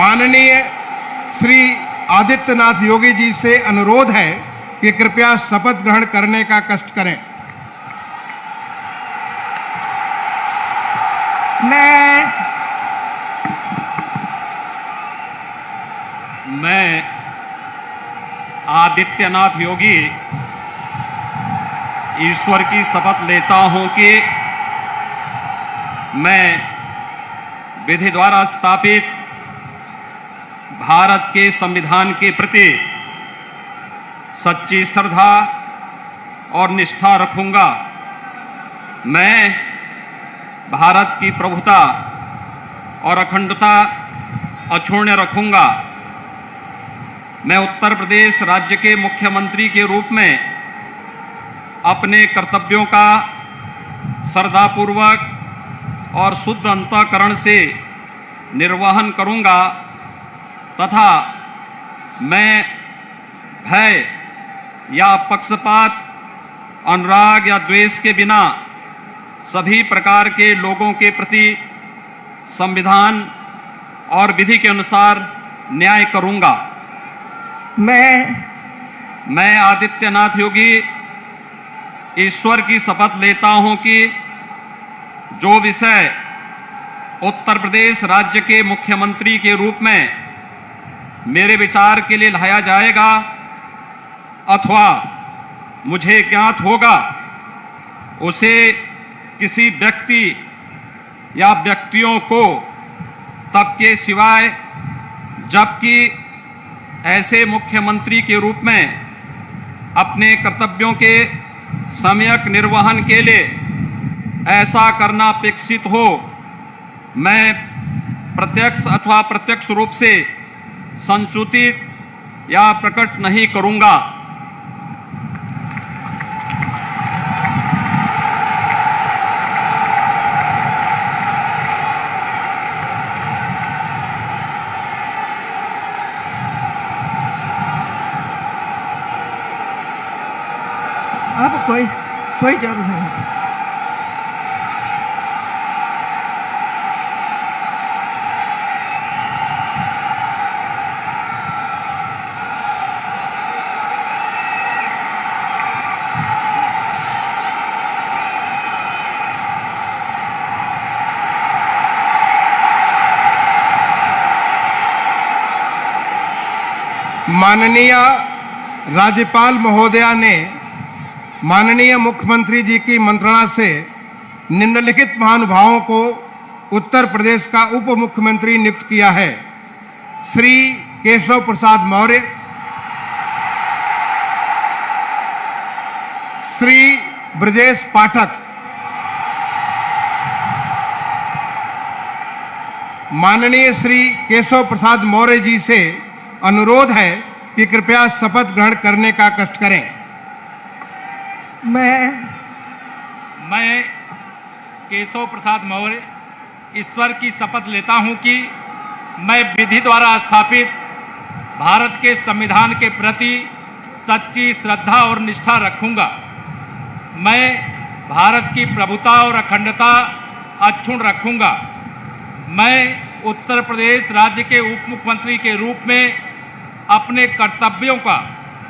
माननीय श्री आदित्यनाथ योगी जी से अनुरोध है कि कृपया शपथ ग्रहण करने का कष्ट करें। मैं आदित्यनाथ योगी ईश्वर की शपथ लेता हूं कि मैं विधि द्वारा स्थापित भारत के संविधान के प्रति सच्ची श्रद्धा और निष्ठा रखूंगा। मैं भारत की प्रभुता और अखंडता अक्षुण्ण रखूंगा। मैं उत्तर प्रदेश राज्य के मुख्यमंत्री के रूप में अपने कर्तव्यों का श्रद्धापूर्वक और शुद्ध अंतःकरण से निर्वहन करूंगा तथा मैं भय या पक्षपात, अनुराग या द्वेष के बिना सभी प्रकार के लोगों के प्रति संविधान और विधि के अनुसार न्याय करूंगा। मैं आदित्यनाथ योगी ईश्वर की शपथ लेता हूं कि जो विषय उत्तर प्रदेश राज्य के मुख्यमंत्री के रूप में मेरे विचार के लिए लाया जाएगा अथवा मुझे ज्ञात होगा, उसे किसी व्यक्ति या व्यक्तियों को तब के सिवाय जबकि ऐसे मुख्यमंत्री के रूप में अपने कर्तव्यों के सम्यक निर्वहन के लिए ऐसा करना अपेक्षित हो, मैं प्रत्यक्ष अथवा अप्रत्यक्ष रूप से संसूचित या प्रकट नहीं करूंगा। अब कोई जरूरत नहीं। माननीय राज्यपाल महोदया ने माननीय मुख्यमंत्री जी की मंत्रणा से निम्नलिखित महानुभावों को उत्तर प्रदेश का उप मुख्यमंत्री नियुक्त किया है। श्री केशव प्रसाद मौर्य, श्री ब्रजेश पाठक, माननीय श्री केशव प्रसाद मौर्य जी से अनुरोध है कि कृपया शपथ ग्रहण करने का कष्ट करें। मैं केशव प्रसाद मौर्य ईश्वर की शपथ लेता हूं कि मैं विधि द्वारा स्थापित भारत के संविधान के प्रति सच्ची श्रद्धा और निष्ठा रखूंगा। मैं भारत की प्रभुता और अखंडता अक्षुण्ण रखूंगा। मैं उत्तर प्रदेश राज्य के उप मुख्यमंत्री के रूप में अपने कर्तव्यों का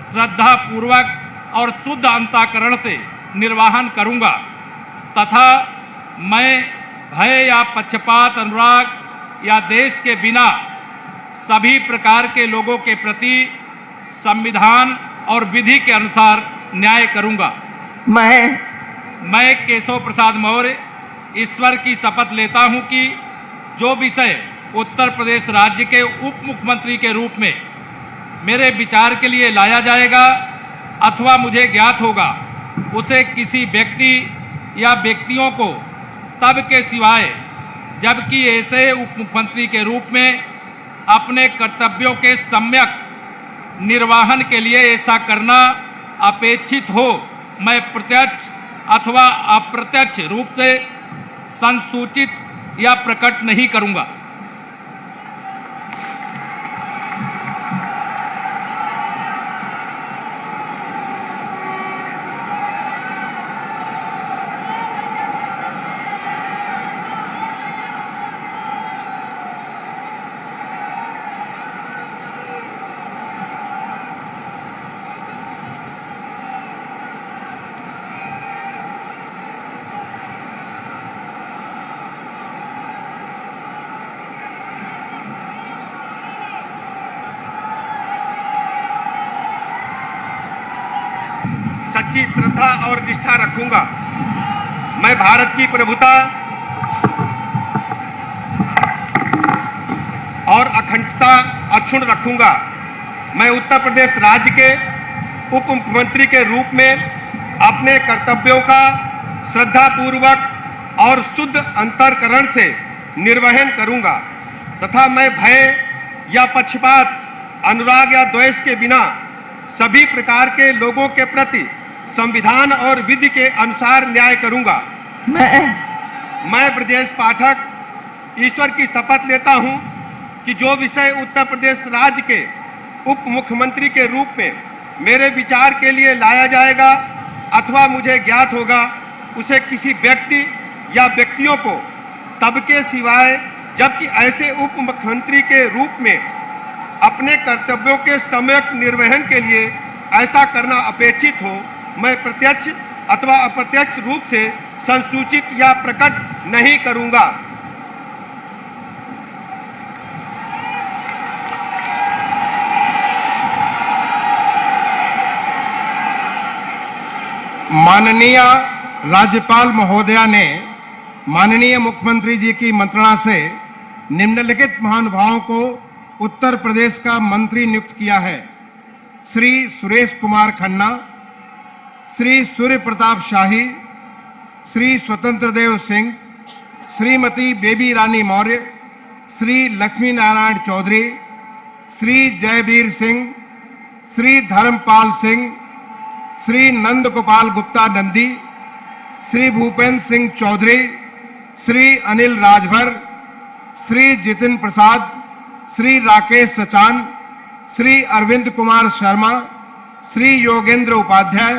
श्रद्धापूर्वक और शुद्ध अंतःकरण से निर्वहन करूंगा तथा मैं भय या पक्षपात, अनुराग या देश के बिना सभी प्रकार के लोगों के प्रति संविधान और विधि के अनुसार न्याय करूंगा। मैं केशव प्रसाद मौर्य ईश्वर की शपथ लेता हूं कि जो विषय उत्तर प्रदेश राज्य के उप मुख्यमंत्री के रूप में मेरे विचार के लिए लाया जाएगा अथवा मुझे ज्ञात होगा, उसे किसी व्यक्ति या व्यक्तियों को तब के सिवाय जबकि ऐसे उप मुख्यमंत्री के रूप में अपने कर्तव्यों के सम्यक निर्वहन के लिए ऐसा करना अपेक्षित हो, मैं प्रत्यक्ष अथवा अप्रत्यक्ष रूप से संसूचित या प्रकट नहीं करूंगा। सच्ची श्रद्धा और निष्ठा रखूंगा। मैं भारत की प्रभुता और अखंडता अक्षुण्ण रखूंगा। मैं उत्तर प्रदेश राज्य के उप मुख्यमंत्री के रूप में अपने कर्तव्यों का श्रद्धापूर्वक और शुद्ध अंतःकरण से निर्वहन करूंगा तथा मैं भय या पक्षपात, अनुराग या द्वेष के बिना सभी प्रकार के लोगों के प्रति संविधान और विधि के अनुसार न्याय करूंगा। मैं ब्रजेश पाठक ईश्वर की शपथ लेता हूं कि जो विषय उत्तर प्रदेश राज्य के उप मुख्यमंत्री के रूप में मेरे विचार के लिए लाया जाएगा अथवा मुझे ज्ञात होगा, उसे किसी व्यक्ति या व्यक्तियों को तब के सिवाय जबकि ऐसे उप मुख्यमंत्री के रूप में अपने कर्तव्यों के सम्यक निर्वहन के लिए ऐसा करना अपेक्षित हो, मैं प्रत्यक्ष अथवा अप्रत्यक्ष रूप से संसूचित या प्रकट नहीं करूंगा। माननीय राज्यपाल महोदया ने माननीय मुख्यमंत्री जी की मंत्रणा से निम्नलिखित महानुभावों को उत्तर प्रदेश का मंत्री नियुक्त किया है। श्री सुरेश कुमार खन्ना, श्री सूर्य प्रताप शाही, श्री स्वतंत्र देव सिंह, श्रीमती बेबी रानी मौर्य, श्री लक्ष्मी नारायण चौधरी, श्री जयवीर सिंह, श्री धर्मपाल सिंह, श्री नंद गोपाल गुप्ता नंदी, श्री भूपेंद्र सिंह चौधरी, श्री अनिल राजभर, श्री जितिन प्रसाद, श्री राकेश सचान, श्री अरविंद कुमार शर्मा, श्री योगेंद्र उपाध्याय,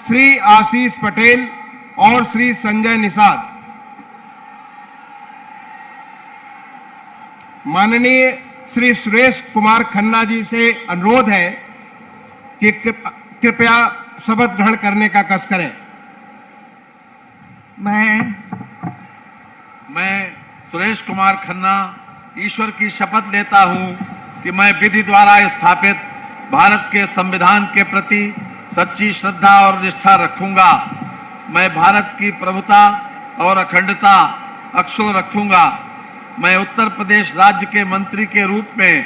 श्री आशीष पटेल और श्री संजय निषाद। माननीय श्री सुरेश कुमार खन्ना जी से अनुरोध है कि कृपया शपथ ग्रहण करने का कष्ट करें। मैं सुरेश कुमार खन्ना ईश्वर की शपथ लेता हूं कि मैं विधि द्वारा स्थापित भारत के संविधान के प्रति सच्ची श्रद्धा और निष्ठा रखूंगा। मैं भारत की प्रभुता और अखंडता अक्षुण्ण रखूंगा। मैं उत्तर प्रदेश राज्य के मंत्री के रूप में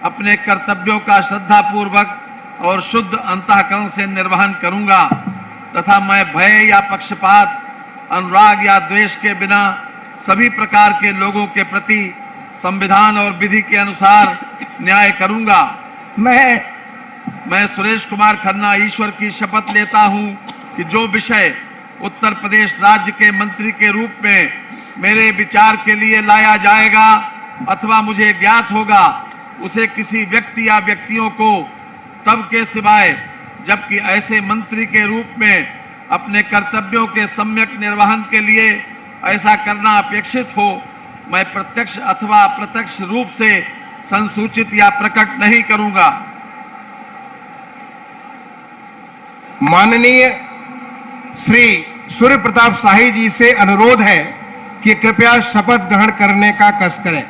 अपने कर्तव्यों का श्रद्धापूर्वक और शुद्ध अंतःकरण से निर्वहन करूंगा तथा मैं भय या पक्षपात, अनुराग या द्वेष के बिना सभी प्रकार के लोगों के प्रति संविधान और विधि के अनुसार न्याय करूंगा। मैं सुरेश कुमार खन्ना ईश्वर की शपथ लेता हूं कि जो विषय उत्तर प्रदेश राज्य के मंत्री के रूप में मेरे विचार के लिए लाया जाएगा अथवा मुझे ज्ञात होगा, उसे किसी व्यक्ति या व्यक्तियों को तब के सिवाय जबकि ऐसे मंत्री के रूप में अपने कर्तव्यों के सम्यक निर्वहन के लिए ऐसा करना अपेक्षित हो, मैं प्रत्यक्ष अथवा अप्रत्यक्ष रूप से संसूचित या प्रकट नहीं करूंगा। माननीय श्री सूर्य प्रताप शाही जी से अनुरोध है कि कृपया शपथ ग्रहण करने का कष्ट करें।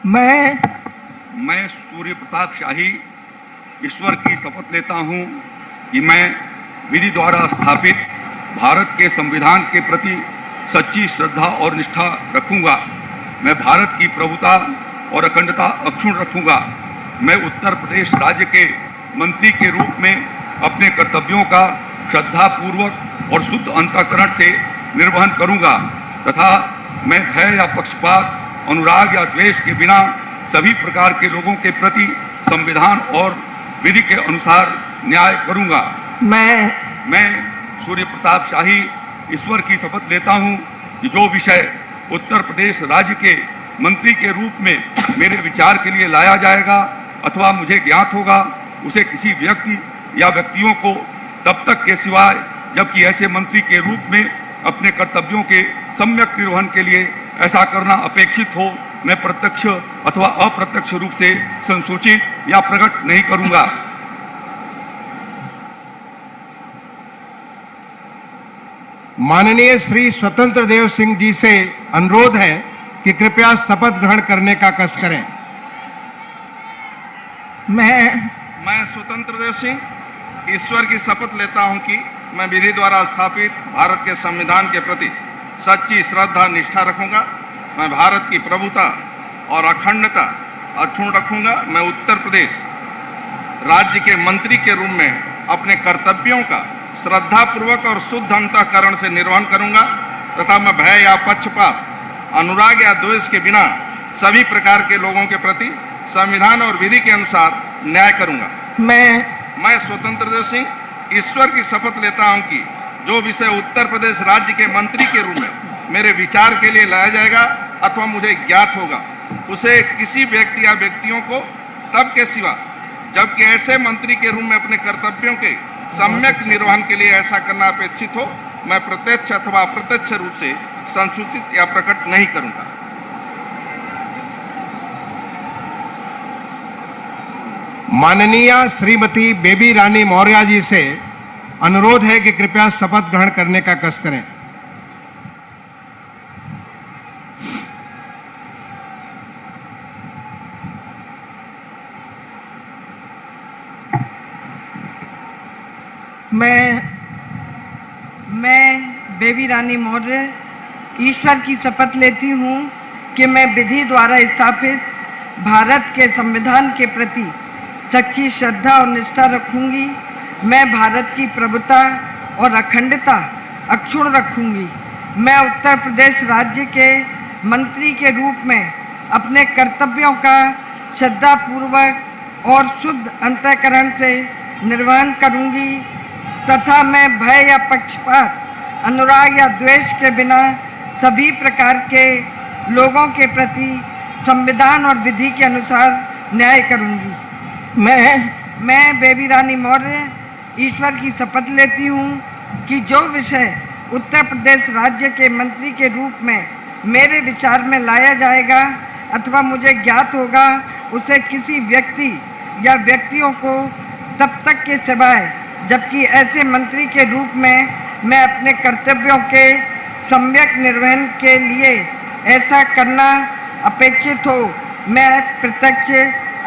मैं सूर्य प्रताप शाही ईश्वर की शपथ लेता हूं कि मैं विधि द्वारा स्थापित भारत के संविधान के प्रति सच्ची श्रद्धा और निष्ठा रखूंगा। मैं भारत की प्रभुता और अखंडता अक्षुण्ण रखूंगा। मैं उत्तर प्रदेश राज्य के मंत्री के रूप में अपने कर्तव्यों का श्रद्धापूर्वक और शुद्ध अंतःकरण से निर्वहन करूंगा तथा मैं भय या पक्षपात, अनुराग या द्वेष के बिना सभी प्रकार के लोगों के प्रति संविधान और विधि के अनुसार न्याय करूंगा। मैं सूर्य प्रताप शाही ईश्वर की शपथ लेता हूं कि जो विषय उत्तर प्रदेश राज्य के मंत्री के रूप में मेरे विचार के लिए लाया जाएगा अथवा मुझे ज्ञात होगा, उसे किसी व्यक्ति या व्यक्तियों को तब तक के सिवाय जबकि ऐसे मंत्री के रूप में अपने कर्तव्यों के सम्यक निर्वहन के लिए ऐसा करना अपेक्षित हो, मैं प्रत्यक्ष अथवा अप्रत्यक्ष रूप से संसूचित या प्रकट नहीं करूंगा। माननीय श्री स्वतंत्र देव सिंह जी से अनुरोध है कि कृपया शपथ ग्रहण करने का कष्ट करें। मैं स्वतंत्र देव सिंह ईश्वर की शपथ लेता हूं कि मैं विधि द्वारा स्थापित भारत के संविधान के प्रति सच्ची श्रद्धा निष्ठा रखूंगा। मैं भारत की प्रभुता और अखंडता अक्षुण्ण रखूंगा। मैं उत्तर प्रदेश राज्य के मंत्री के रूप में अपने कर्तव्यों का श्रद्धापूर्वक और शुद्ध अंतःकरण से निर्वहन करूंगा तथा मैं भय या पक्षपात, अनुराग या द्वेष के बिना सभी प्रकार के लोगों के प्रति संविधान और विधि के अनुसार न्याय करूंगा। मैं स्वतंत्र देव सिंह ईश्वर की शपथ लेता हूं कि जो विषय उत्तर प्रदेश राज्य के मंत्री के रूप में मेरे विचार के लिए लाया जाएगा अथवा मुझे ज्ञात होगा, उसे किसी व्यक्ति या व्यक्तियों को तब के सिवा जबकि ऐसे मंत्री के रूप में अपने कर्तव्यों के सम्यक निर्वहन के लिए ऐसा करना अपेक्षित हो, मैं प्रत्यक्ष अथवा अप्रत्यक्ष रूप से संसूचित या प्रकट नहीं करूंगा। माननीय श्रीमती बेबी रानी मौर्य जी से अनुरोध है कि कृपया शपथ ग्रहण करने का कष्ट करें। मैं बेबी रानी मौर्य ईश्वर की शपथ लेती हूँ कि मैं विधि द्वारा स्थापित भारत के संविधान के प्रति सच्ची श्रद्धा और निष्ठा रखूंगी। मैं भारत की प्रभुता और अखंडता अक्षुण्ण रखूंगी। मैं उत्तर प्रदेश राज्य के मंत्री के रूप में अपने कर्तव्यों का श्रद्धापूर्वक और शुद्ध अंतःकरण से निर्वहन करूंगी तथा मैं भय या पक्षपात, अनुराग या द्वेष के बिना सभी प्रकार के लोगों के प्रति संविधान और विधि के अनुसार न्याय करूंगी। मैं बेबी रानी मौर्य ईश्वर की शपथ लेती हूँ कि जो विषय उत्तर प्रदेश राज्य के मंत्री के रूप में मेरे विचार में लाया जाएगा अथवा मुझे ज्ञात होगा, उसे किसी व्यक्ति या व्यक्तियों को तब तक के सिवाय जबकि ऐसे मंत्री के रूप में मैं अपने कर्तव्यों के सम्यक निर्वहन के लिए ऐसा करना अपेक्षित हो, मैं प्रत्यक्ष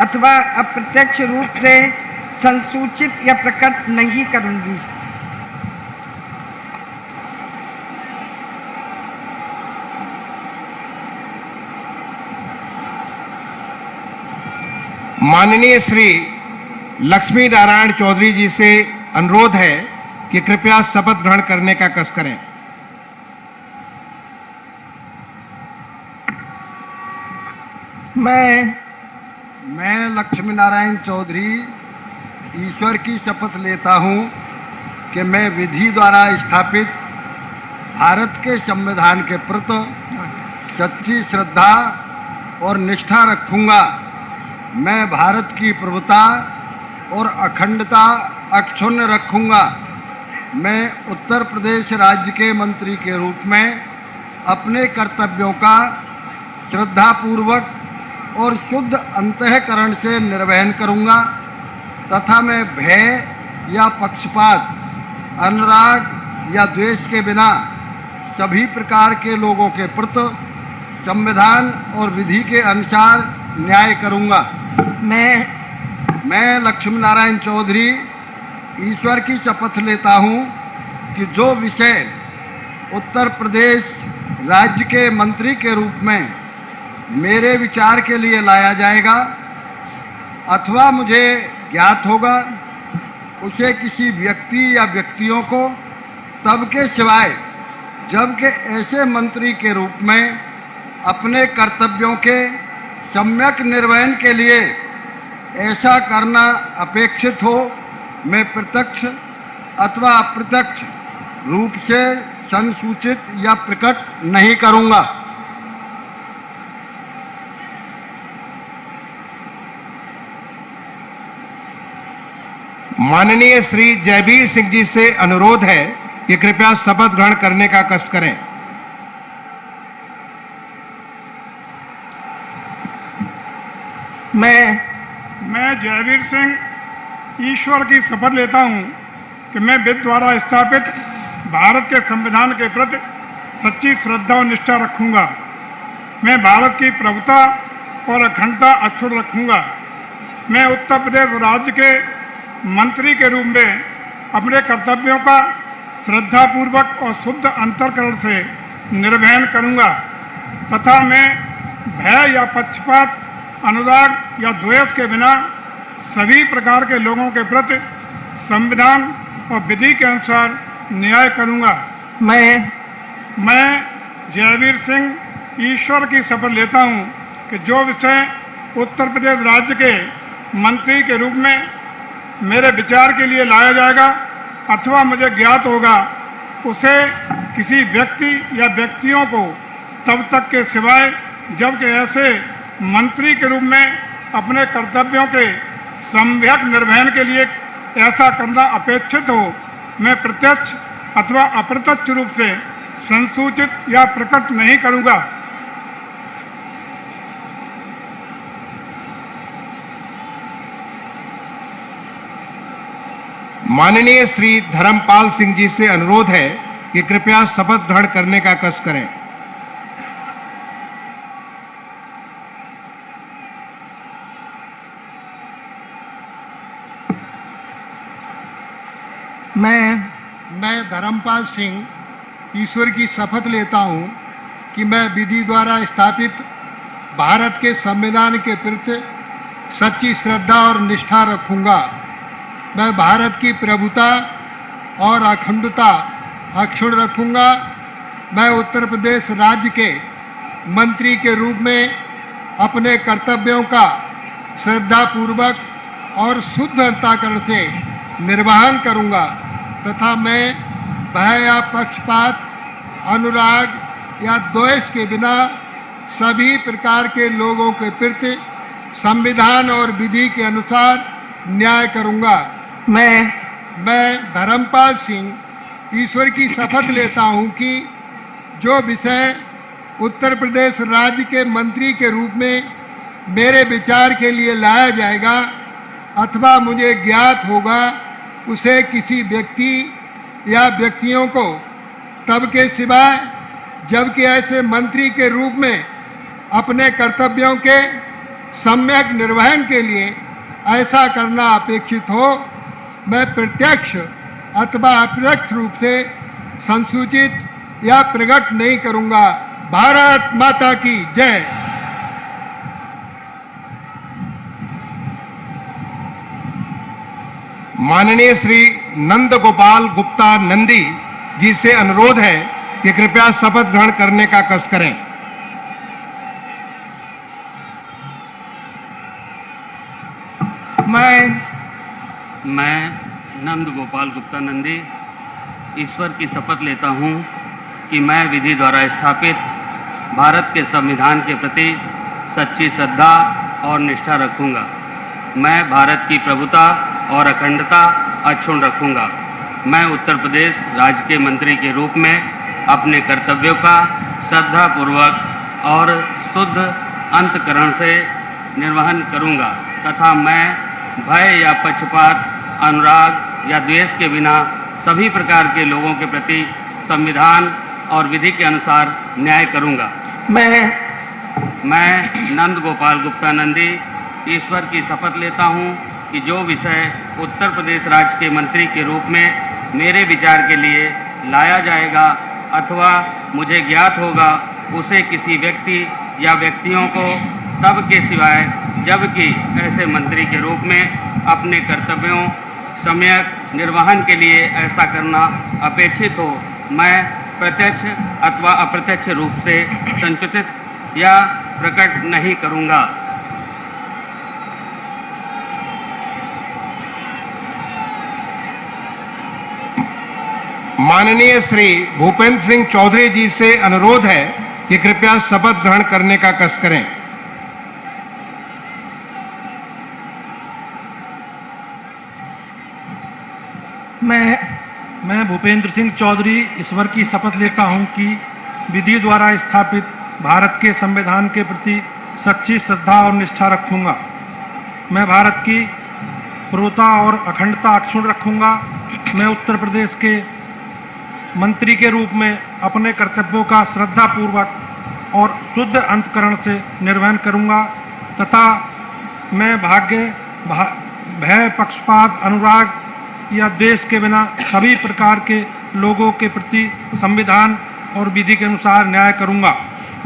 अथवा अप्रत्यक्ष रूप से संसूचित या प्रकट नहीं करूंगी। माननीय श्री लक्ष्मी नारायण चौधरी जी से अनुरोध है कि कृपया शपथ ग्रहण करने का कष्ट करें। मैं लक्ष्मी नारायण चौधरी ईश्वर की शपथ लेता हूं कि मैं विधि द्वारा स्थापित भारत के संविधान के प्रति सच्ची श्रद्धा और निष्ठा रखूंगा। मैं भारत की प्रभुता और अखंडता अक्षुण्ण रखूंगा। मैं उत्तर प्रदेश राज्य के मंत्री के रूप में अपने कर्तव्यों का श्रद्धापूर्वक और शुद्ध अंतःकरण से निर्वहन करूंगा तथा मैं भय या पक्षपात, अनुराग या द्वेष के बिना सभी प्रकार के लोगों के प्रति संविधान और विधि के अनुसार न्याय करूंगा। मैं लक्ष्मी नारायण चौधरी ईश्वर की शपथ लेता हूं कि जो विषय उत्तर प्रदेश राज्य के मंत्री के रूप में मेरे विचार के लिए लाया जाएगा अथवा मुझे ज्ञात होगा, उसे किसी व्यक्ति या व्यक्तियों को तब के सिवाय जबकि ऐसे मंत्री के रूप में अपने कर्तव्यों के सम्यक निर्वहन के लिए ऐसा करना अपेक्षित हो, मैं प्रत्यक्ष अथवा अप्रत्यक्ष रूप से संसूचित या प्रकट नहीं करूंगा। माननीय श्री जयवीर सिंह जी से अनुरोध है कि कृपया शपथ ग्रहण करने का कष्ट करें। मैं जयवीर सिंह ईश्वर की शपथ लेता हूं कि मैं विधि द्वारा स्थापित भारत के संविधान के प्रति सच्ची श्रद्धा और निष्ठा रखूंगा। मैं भारत की प्रभुता और अखंडता अक्षुण्ण रखूंगा। मैं उत्तर प्रदेश राज्य के मंत्री के रूप में अपने कर्तव्यों का श्रद्धापूर्वक और शुद्ध अंतःकरण से निर्वहन करूंगा तथा मैं भय या पक्षपात, अनुराग या द्वेष के बिना सभी प्रकार के लोगों के प्रति संविधान और विधि के अनुसार न्याय करूंगा। मैं जयवीर सिंह ईश्वर की शपथ लेता हूं कि जो विषय उत्तर प्रदेश राज्य के मंत्री के रूप में मेरे विचार के लिए लाया जाएगा अथवा मुझे ज्ञात होगा, उसे किसी व्यक्ति या व्यक्तियों को तब तक के सिवाय जबकि ऐसे मंत्री के रूप में अपने कर्तव्यों के सम्यक निर्वहन के लिए ऐसा करना अपेक्षित हो, मैं प्रत्यक्ष अथवा अप्रत्यक्ष रूप से संसूचित या प्रकट नहीं करूंगा। माननीय श्री धर्मपाल सिंह जी से अनुरोध है कि कृपया शपथ ग्रहण करने का कष्ट करें। मैं धर्मपाल सिंह ईश्वर की शपथ लेता हूं कि मैं विधि द्वारा स्थापित भारत के संविधान के प्रति सच्ची श्रद्धा और निष्ठा रखूंगा। मैं भारत की प्रभुता और अखंडता अक्षुण्ण रखूंगा। मैं उत्तर प्रदेश राज्य के मंत्री के रूप में अपने कर्तव्यों का श्रद्धापूर्वक और शुद्ध अंतःकरण से निर्वहन करूंगा तथा मैं भय या पक्षपात, अनुराग या द्वेष के बिना सभी प्रकार के लोगों के प्रति संविधान और विधि के अनुसार न्याय करूंगा। मैं धर्मपाल सिंह ईश्वर की शपथ लेता हूं कि जो विषय उत्तर प्रदेश राज्य के मंत्री के रूप में मेरे विचार के लिए लाया जाएगा अथवा मुझे ज्ञात होगा, उसे किसी व्यक्ति या व्यक्तियों को तब के सिवाय जबकि ऐसे मंत्री के रूप में अपने कर्तव्यों के सम्यक निर्वहन के लिए ऐसा करना अपेक्षित हो, मैं प्रत्यक्ष अथवा अप्रत्यक्ष रूप से संसूचित या प्रकट नहीं करूंगा। भारत माता की जय। माननीय श्री नंद गोपाल गुप्ता नंदी जी से अनुरोध है कि कृपया शपथ ग्रहण करने का कष्ट करें। मैं नंद गोपाल गुप्ता नंदी ईश्वर की शपथ लेता हूं कि मैं विधि द्वारा स्थापित भारत के संविधान के प्रति सच्ची श्रद्धा और निष्ठा रखूंगा। मैं भारत की प्रभुता और अखंडता अक्षुण्ण रखूंगा। मैं उत्तर प्रदेश राज्य के मंत्री के रूप में अपने कर्तव्यों का श्रद्धापूर्वक और शुद्ध अंतःकरण से निर्वहन करूंगा तथा मैं भय या पक्षपात, अनुराग या द्वेष के बिना सभी प्रकार के लोगों के प्रति संविधान और विधि के अनुसार न्याय करूंगा। मैं नंद गोपाल गुप्ता नंदी ईश्वर की शपथ लेता हूं कि जो विषय उत्तर प्रदेश राज्य के मंत्री के रूप में मेरे विचार के लिए लाया जाएगा अथवा मुझे ज्ञात होगा, उसे किसी व्यक्ति या व्यक्तियों को तब के सिवाय जबकि ऐसे मंत्री के रूप में अपने कर्तव्यों सम्यक निर्वहन के लिए ऐसा करना अपेक्षित हो, मैं प्रत्यक्ष अथवा अप्रत्यक्ष रूप से संसूचित या प्रकट नहीं करूंगा। माननीय श्री भूपेंद्र सिंह चौधरी जी से अनुरोध है कि कृपया शपथ ग्रहण करने का कष्ट करें। मैं भूपेंद्र सिंह चौधरी ईश्वर की शपथ लेता हूं कि विधि द्वारा स्थापित भारत के संविधान के प्रति सच्ची श्रद्धा और निष्ठा रखूंगा। मैं भारत की प्रभुता और अखंडता अक्षुण्ण रखूंगा। मैं उत्तर प्रदेश के मंत्री के रूप में अपने कर्तव्यों का श्रद्धापूर्वक और शुद्ध अंतःकरण से निर्वहन करूंगा तथा मैं भय, पक्षपात, अनुराग या देश के बिना सभी प्रकार के लोगों के प्रति संविधान और विधि के अनुसार न्याय करूंगा।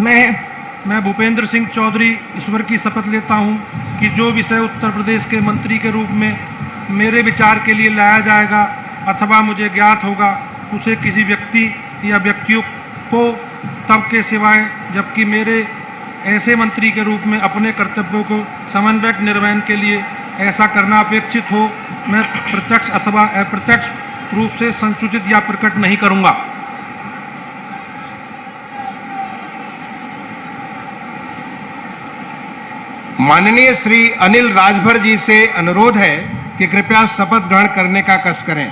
मैं भूपेंद्र सिंह चौधरी ईश्वर की शपथ लेता हूं कि जो विषय उत्तर प्रदेश के मंत्री के रूप में मेरे विचार के लिए लाया जाएगा अथवा मुझे ज्ञात होगा, उसे किसी व्यक्ति या व्यक्तियों को तब के सिवाय जबकि मेरे ऐसे मंत्री के रूप में अपने कर्तव्यों को समन्वयक निर्वहन के लिए ऐसा करना अपेक्षित हो, मैं प्रत्यक्ष अथवा अप्रत्यक्ष रूप से संसूचित या प्रकट नहीं करूंगा। माननीय श्री अनिल राजभर जी से अनुरोध है कि कृपया शपथ ग्रहण करने का कष्ट करें।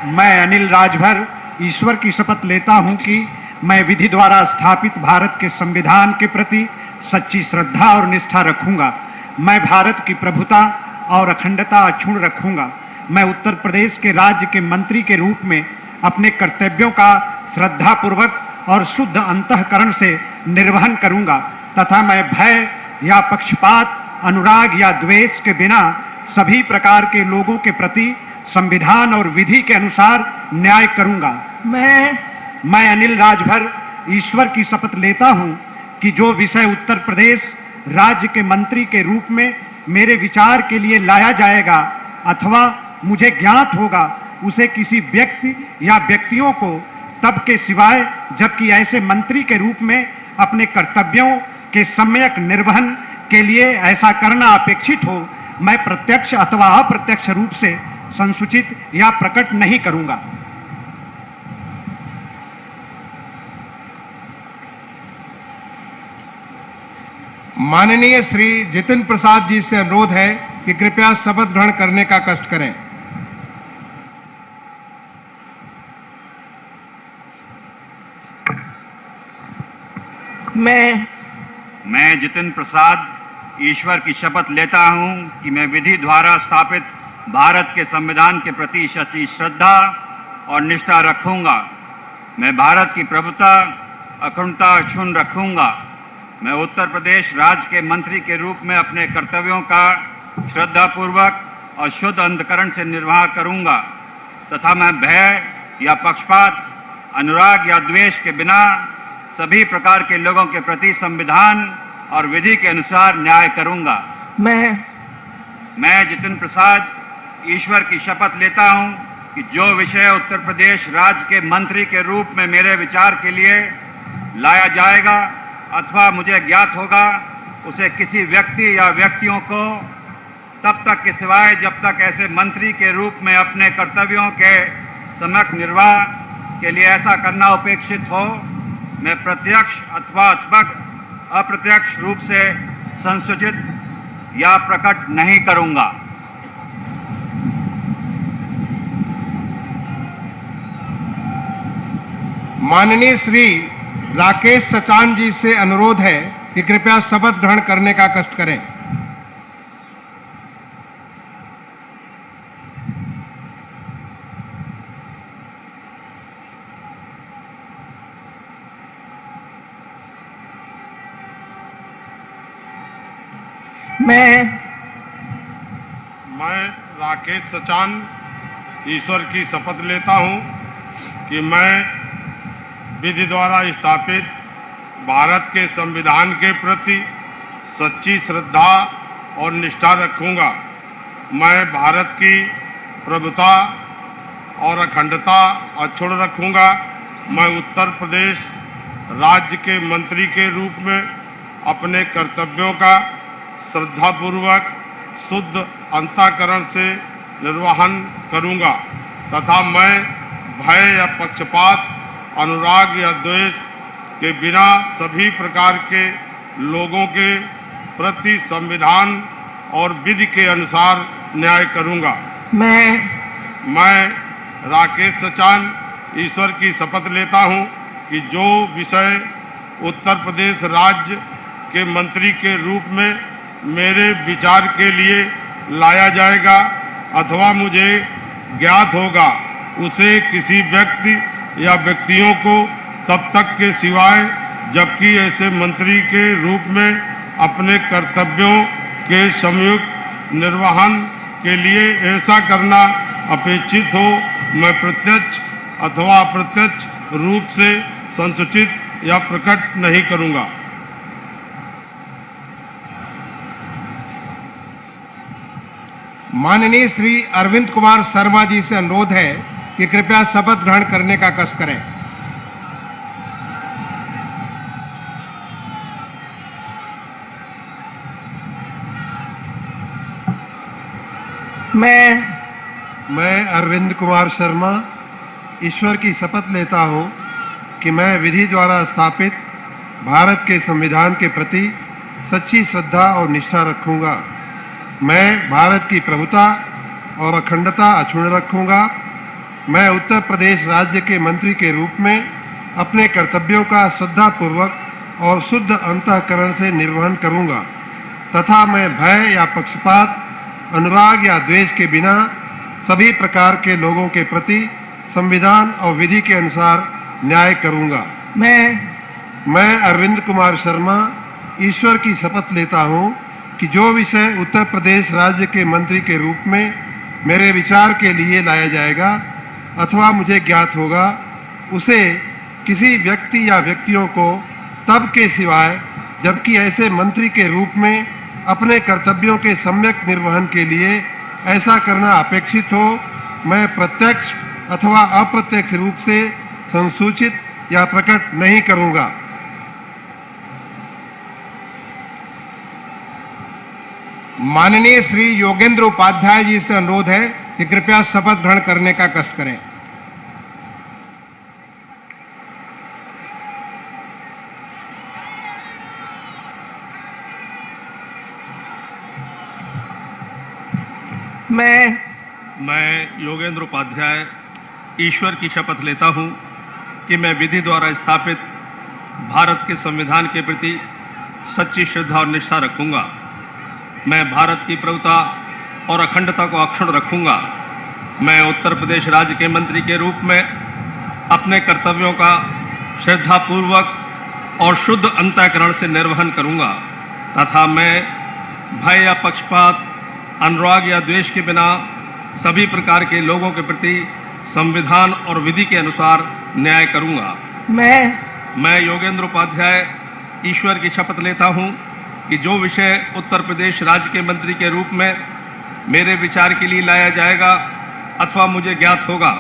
मैं अनिल राजभर ईश्वर की शपथ लेता हूं कि मैं विधि द्वारा स्थापित भारत के संविधान के प्रति सच्ची श्रद्धा और निष्ठा रखूंगा। मैं भारत की प्रभुता और अखंडता अक्षुण्ण रखूंगा। मैं उत्तर प्रदेश के राज्य के मंत्री के रूप में अपने कर्तव्यों का श्रद्धापूर्वक और शुद्ध अंतःकरण से निर्वहन करूंगा तथा मैं भय या पक्षपात, अनुराग या द्वेष के बिना सभी प्रकार के लोगों के प्रति संविधान और विधि के अनुसार न्याय करूंगा। मैं अनिल राजभर ईश्वर की शपथ लेता हूं कि जो विषय उत्तर प्रदेश राज्य के मंत्री के रूप में मेरे विचार के लिए लाया जाएगा अथवा मुझे ज्ञात होगा, उसे किसी व्यक्ति या व्यक्तियों को तब के सिवाय जबकि ऐसे मंत्री के रूप में अपने कर्तव्यों के सम्यक निर्वहन के लिए ऐसा करना अपेक्षित हो, मैं प्रत्यक्ष अथवा अप्रत्यक्ष रूप से संसूचित या प्रकट नहीं करूंगा। माननीय श्री जितिन प्रसाद जी से अनुरोध है कि कृपया शपथ ग्रहण करने का कष्ट करें। मैं जितिन प्रसाद ईश्वर की शपथ लेता हूं कि मैं विधि द्वारा स्थापित भारत के संविधान के प्रति सच्ची श्रद्धा और निष्ठा रखूंगा। मैं भारत की प्रभुता, अखंडता अक्षुण्ण रखूंगा। मैं उत्तर प्रदेश राज्य के मंत्री के रूप में अपने कर्तव्यों का श्रद्धापूर्वक और शुद्ध अंतःकरण से निर्वाह करूंगा तथा मैं भय या पक्षपात, अनुराग या द्वेष के बिना सभी प्रकार के लोगों के प्रति संविधान और विधि के अनुसार न्याय करूंगा। मैं जितिन प्रसाद ईश्वर की शपथ लेता हूं कि जो विषय उत्तर प्रदेश राज्य के मंत्री के रूप में मेरे विचार के लिए लाया जाएगा अथवा मुझे ज्ञात होगा, उसे किसी व्यक्ति या व्यक्तियों को तब तक के सिवाय जब तक ऐसे मंत्री के रूप में अपने कर्तव्यों के सम्यक निर्वाह के लिए ऐसा करना अपेक्षित हो, मैं प्रत्यक्ष अथवा अप्रत्यक्ष रूप से संसूचित या प्रकट नहीं करूंगा। माननीय श्री राकेश सचान जी से अनुरोध है कि कृपया शपथ ग्रहण करने का कष्ट करें। मैं राकेश सचान ईश्वर की शपथ लेता हूं कि मैं विधि द्वारा स्थापित भारत के संविधान के प्रति सच्ची श्रद्धा और निष्ठा रखूंगा। मैं भारत की प्रभुता और अखंडता अक्षुण्ण रखूंगा। मैं उत्तर प्रदेश राज्य के मंत्री के रूप में अपने कर्तव्यों का श्रद्धापूर्वक शुद्ध अंतःकरण से निर्वहन करूंगा तथा मैं भय या पक्षपात, अनुराग या द्वेष के बिना सभी प्रकार के लोगों के प्रति संविधान और विधि के अनुसार न्याय करूंगा। मैं राकेश सचान ईश्वर की शपथ लेता हूं कि जो विषय उत्तर प्रदेश राज्य के मंत्री के रूप में मेरे विचार के लिए लाया जाएगा अथवा मुझे ज्ञात होगा, उसे किसी व्यक्ति या व्यक्तियों को तब तक के सिवाय जबकि ऐसे मंत्री के रूप में अपने कर्तव्यों के संयुक्त निर्वहन के लिए ऐसा करना अपेक्षित हो मैं प्रत्यक्ष अथवा अप्रत्यक्ष रूप से संसूचित या प्रकट नहीं करूंगा। माननीय श्री अरविंद कुमार शर्मा जी से अनुरोध है कि कृपया शपथ ग्रहण करने का कष्ट करें। मैं अरविंद कुमार शर्मा ईश्वर की शपथ लेता हूँ कि मैं विधि द्वारा स्थापित भारत के संविधान के प्रति सच्ची श्रद्धा और निष्ठा रखूँगा। मैं भारत की प्रभुता और अखंडता अक्षुण्ण रखूँगा। मैं उत्तर प्रदेश राज्य के मंत्री के रूप में अपने कर्तव्यों का श्रद्धापूर्वक और शुद्ध अंतःकरण से निर्वहन करूँगा तथा मैं भय या पक्षपात, अनुराग या द्वेष के बिना सभी प्रकार के लोगों के प्रति संविधान और विधि के अनुसार न्याय करूँगा। मैं अरविंद कुमार शर्मा ईश्वर की शपथ लेता हूँ कि जो विषय उत्तर प्रदेश राज्य के मंत्री के रूप में मेरे विचार के लिए लाया जाएगा अथवा मुझे ज्ञात होगा उसे किसी व्यक्ति या व्यक्तियों को तब के सिवाय जबकि ऐसे मंत्री के रूप में अपने कर्तव्यों के सम्यक निर्वहन के लिए ऐसा करना अपेक्षित हो मैं प्रत्यक्ष अथवा अप्रत्यक्ष रूप से संसूचित या प्रकट नहीं करूँगा। माननीय श्री योगेंद्र उपाध्याय जी से अनुरोध है कि कृपया शपथ ग्रहण करने का कष्ट करें। मैं योगेंद्र उपाध्याय ईश्वर की शपथ लेता हूं कि मैं विधि द्वारा स्थापित भारत के संविधान के प्रति सच्ची श्रद्धा और निष्ठा रखूंगा। मैं भारत की प्रभुता और अखंडता को अक्षुण्ण रखूंगा। मैं उत्तर प्रदेश राज्य के मंत्री के रूप में अपने कर्तव्यों का श्रद्धापूर्वक और शुद्ध अंतःकरण से निर्वहन करूंगा तथा मैं भय या पक्षपात, अनुराग या द्वेष के बिना सभी प्रकार के लोगों के प्रति संविधान और विधि के अनुसार न्याय करूंगा। मैं योगेंद्र उपाध्याय ईश्वर की शपथ लेता हूं कि जो विषय उत्तर प्रदेश राज्य के मंत्री के रूप में मेरे विचार के लिए लाया जाएगा अथवा मुझे ज्ञात होगा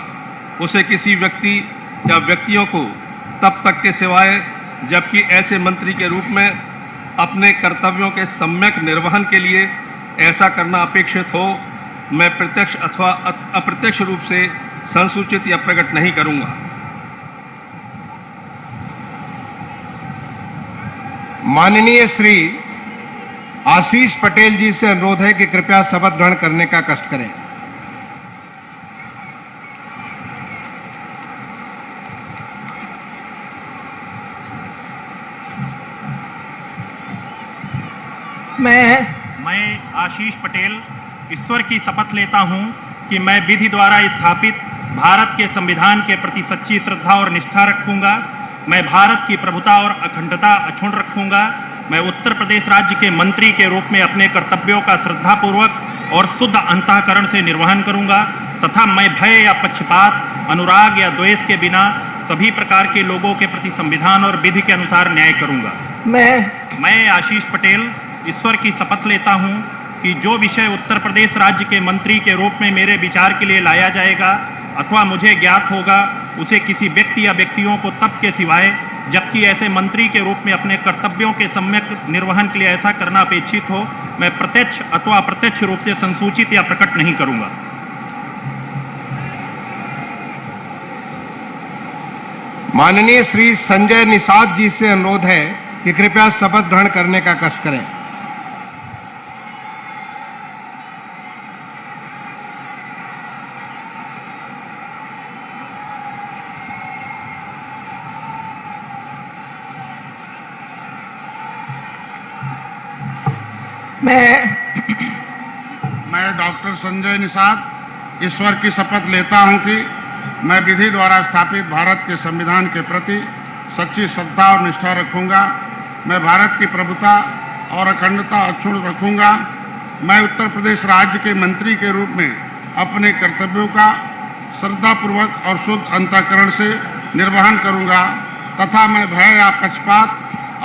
उसे किसी व्यक्ति या व्यक्तियों को तब तक के सिवाय जबकि ऐसे मंत्री के रूप में अपने कर्तव्यों के सम्यक निर्वहन के लिए ऐसा करना अपेक्षित हो मैं प्रत्यक्ष अथवा अप्रत्यक्ष रूप से संसूचित या प्रकट नहीं करूंगा। माननीय श्री आशीष पटेल जी से अनुरोध है कि कृपया शपथ ग्रहण करने का कष्ट करें। मैं आशीष पटेल ईश्वर की शपथ लेता हूं कि मैं विधि द्वारा स्थापित भारत के संविधान के प्रति सच्ची श्रद्धा और निष्ठा रखूंगा। मैं भारत की प्रभुता और अखंडता अक्षुण्ण रखूंगा। मैं उत्तर प्रदेश राज्य के मंत्री के रूप में अपने कर्तव्यों का श्रद्धापूर्वक और शुद्ध अंतःकरण से निर्वहन करूंगा तथा मैं भय या पक्षपात, अनुराग या द्वेष के बिना सभी प्रकार के लोगों के प्रति संविधान और विधि के अनुसार न्याय करूंगा। मैं आशीष पटेल ईश्वर की शपथ लेता हूं कि जो विषय उत्तर प्रदेश राज्य के मंत्री के रूप में मेरे विचार के लिए लाया जाएगा अथवा मुझे ज्ञात होगा उसे किसी व्यक्ति या व्यक्तियों को तब के सिवाय जबकि ऐसे मंत्री के रूप में अपने कर्तव्यों के सम्यक निर्वहन के लिए ऐसा करना अपेक्षित हो मैं प्रत्यक्ष अथवा अप्रत्यक्ष रूप से संसूचित या प्रकट नहीं करूंगा। माननीय श्री संजय निषाद जी से अनुरोध है कि कृपया शपथ ग्रहण करने का कष्ट करें। मैं डॉक्टर संजय निषाद ईश्वर की शपथ लेता हूं कि मैं विधि द्वारा स्थापित भारत के संविधान के प्रति सच्ची श्रद्धा और निष्ठा रखूंगा। मैं भारत की प्रभुता और अखंडता अक्षुण्ण रखूंगा। मैं उत्तर प्रदेश राज्य के मंत्री के रूप में अपने कर्तव्यों का श्रद्धापूर्वक और शुद्ध अंतःकरण से निर्वहन करूंगा तथा मैं भय या पक्षपात,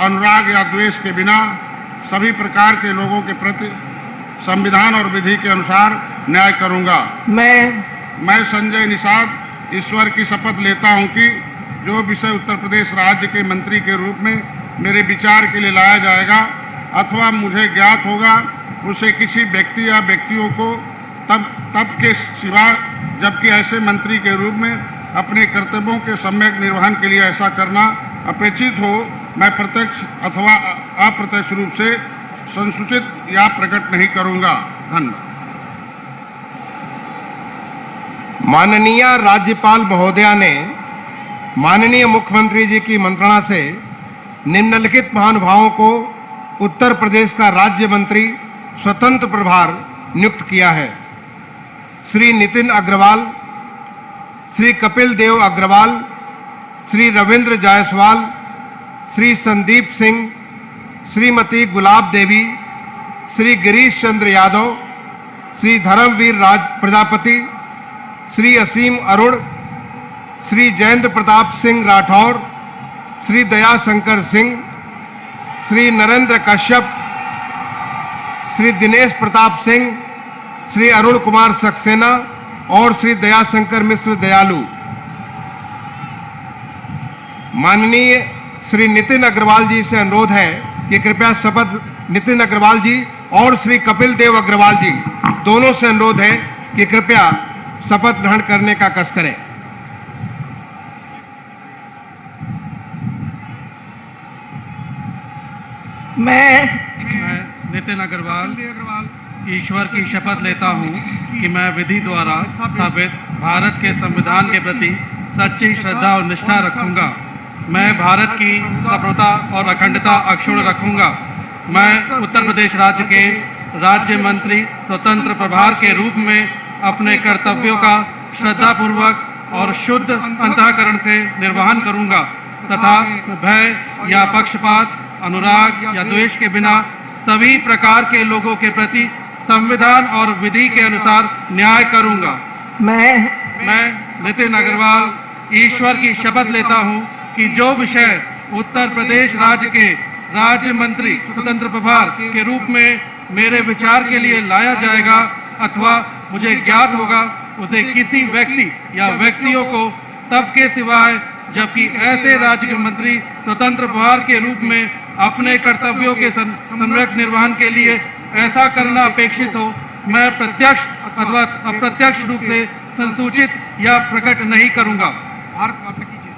अनुराग या द्वेष के बिना सभी प्रकार के लोगों के प्रति संविधान और विधि के अनुसार न्याय करूंगा। मैं संजय निषाद ईश्वर की शपथ लेता हूं कि जो विषय उत्तर प्रदेश राज्य के मंत्री के रूप में मेरे विचार के लिए लाया जाएगा अथवा मुझे ज्ञात होगा, उसे किसी व्यक्ति या व्यक्तियों को तब के सिवा जबकि ऐसे मंत्री के रूप में अपने कर्तव्यों के सम्यक निर्वहन के लिए ऐसा करना अपेक्षित हो, मैं प्रत्यक्ष अथवा अप्रत्यक्ष रूप से संसूचित या प्रकट नहीं करूंगा। धन्यवाद। माननीय राज्यपाल महोदया ने माननीय मुख्यमंत्री जी की मंत्रणा से निम्नलिखित महानुभावों को उत्तर प्रदेश का राज्य मंत्री स्वतंत्र प्रभार नियुक्त किया है। श्री नितिन अग्रवाल, श्री कपिल देव अग्रवाल, श्री रविंद्र जायसवाल, श्री संदीप सिंह, श्रीमती गुलाब देवी, श्री गिरीश चंद्र यादव, श्री धर्मवीर राज प्रजापति, श्री असीम अरुण, श्री जयेंद्र प्रताप सिंह राठौर, श्री दया शंकर सिंह, श्री नरेंद्र कश्यप, श्री दिनेश प्रताप सिंह, श्री अरुण कुमार सक्सेना और श्री दयाशंकर मिश्र दयालु। माननीय श्री नितिन अग्रवाल जी से अनुरोध है कि कृपया शपथ नितिन अग्रवाल जी और श्री कपिल देव अग्रवाल जी दोनों से अनुरोध है कि कृपया शपथ ग्रहण करने का कष्ट करें। मैं नितिन अग्रवाल ईश्वर की शपथ लेता हूं कि मैं विधि द्वारा स्थापित भारत के संविधान के प्रति सच्ची श्रद्धा और निष्ठा रखूंगा। मैं भारत की संप्रभुता और अखंडता अक्षुण्ण रखूंगा। मैं उत्तर प्रदेश राज्य के राज्य मंत्री स्वतंत्र प्रभार के रूप में अपने कर्तव्यों का श्रद्धापूर्वक और शुद्ध अंतःकरण से निर्वहन करूंगा तथा भय या पक्षपात, अनुराग या द्वेष के बिना सभी प्रकार के लोगों के प्रति संविधान और विधि के अनुसार न्याय करूंगा। मैं नितिन अग्रवाल ईश्वर की शपथ लेता हूं कि जो विषय उत्तर प्रदेश राज्य के राज्य मंत्री स्वतंत्र प्रभार के रूप में मेरे विचार के लिए लाया जाएगा अथवा मुझे ज्ञात होगा, उसे किसी व्यक्ति या व्यक्तियों को तब के सिवाय जबकि ऐसे राज्य के मंत्री स्वतंत्र प्रभार के रूप में अपने कर्तव्यों के सम्यक निर्वहन के लिए ऐसा करना अपेक्षित हो, मैं प्रत्यक्ष अथवा अप्रत्यक्ष रूप से संसूचित या प्रकट नहीं करूंगा। भारत माता की जय।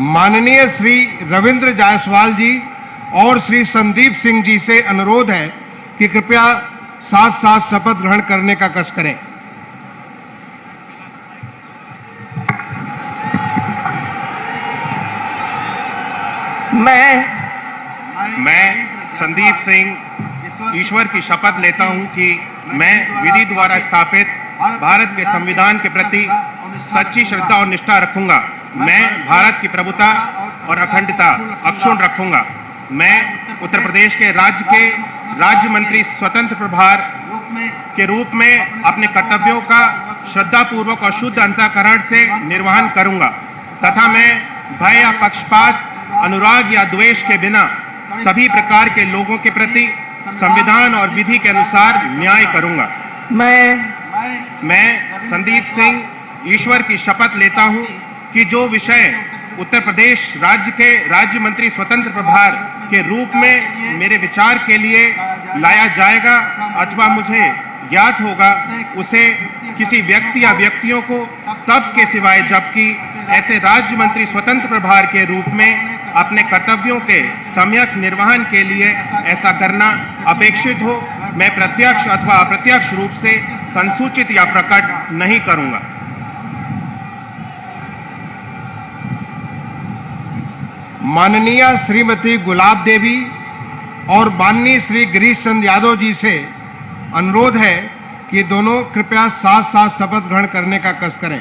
माननीय श्री रविंद्र जायसवाल जी और श्री संदीप सिंह जी से अनुरोध है कि कृपया साथ साथ शपथ ग्रहण करने का कष्ट करें। मैं संदीप सिंह ईश्वर की शपथ लेता हूं कि मैं विधि द्वारा स्थापित भारत के संविधान के प्रति सच्ची श्रद्धा और निष्ठा रखूंगा। मैं भारत की प्रभुता और अखंडता अक्षुण्ण रखूंगा। मैं उत्तर प्रदेश के राज्य मंत्री स्वतंत्र प्रभार के रूप में अपने कर्तव्यों का श्रद्धापूर्वक और शुद्ध अंतःकरण से निर्वहन करूंगा तथा मैं भय या पक्षपात, अनुराग या द्वेष के बिना सभी प्रकार के लोगों के प्रति संविधान और विधि के अनुसार न्याय करूंगा। मैं संदीप सिंह ईश्वर की शपथ लेता हूं कि जो विषय उत्तर प्रदेश राज्य के राज्य मंत्री स्वतंत्र प्रभार के रूप में मेरे विचार के लिए लाया जाएगा अथवा मुझे ज्ञात होगा, उसे किसी व्यक्ति या व्यक्तियों को तब के सिवाय जबकि ऐसे राज्य मंत्री स्वतंत्र प्रभार के रूप में अपने कर्तव्यों के सम्यक निर्वहन के लिए ऐसा करना अपेक्षित हो, मैं प्रत्यक्ष अथवा अप्रत्यक्ष रूप से संसूचित या प्रकट नहीं करूंगा। माननीय श्रीमती गुलाब देवी और माननीय श्री गिरीश चंद्र यादव जी से अनुरोध है कि दोनों कृपया साथ साथ शपथ ग्रहण करने का कष्ट करें।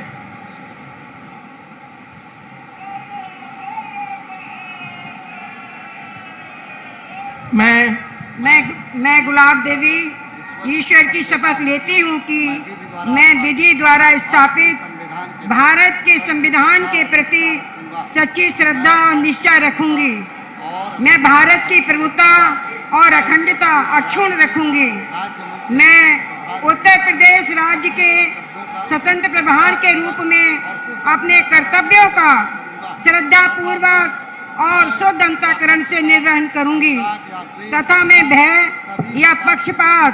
मैं गुलाब देवी ईश्वर की शपथ लेती हूँ कि मैं विधि द्वारा स्थापित भारत के संविधान के प्रति सच्ची श्रद्धा और निष्ठा रखूंगी। मैं भारत की प्रभुता और अखंडता अक्षुण्ण रखूंगी। मैं उत्तर प्रदेश राज्य के स्वतंत्र प्रभार के रूप में अपने कर्तव्यों का श्रद्धापूर्वक और शुद्ध अंतःकरण से निर्वहन करूंगी तथा मैं भय या पक्षपात,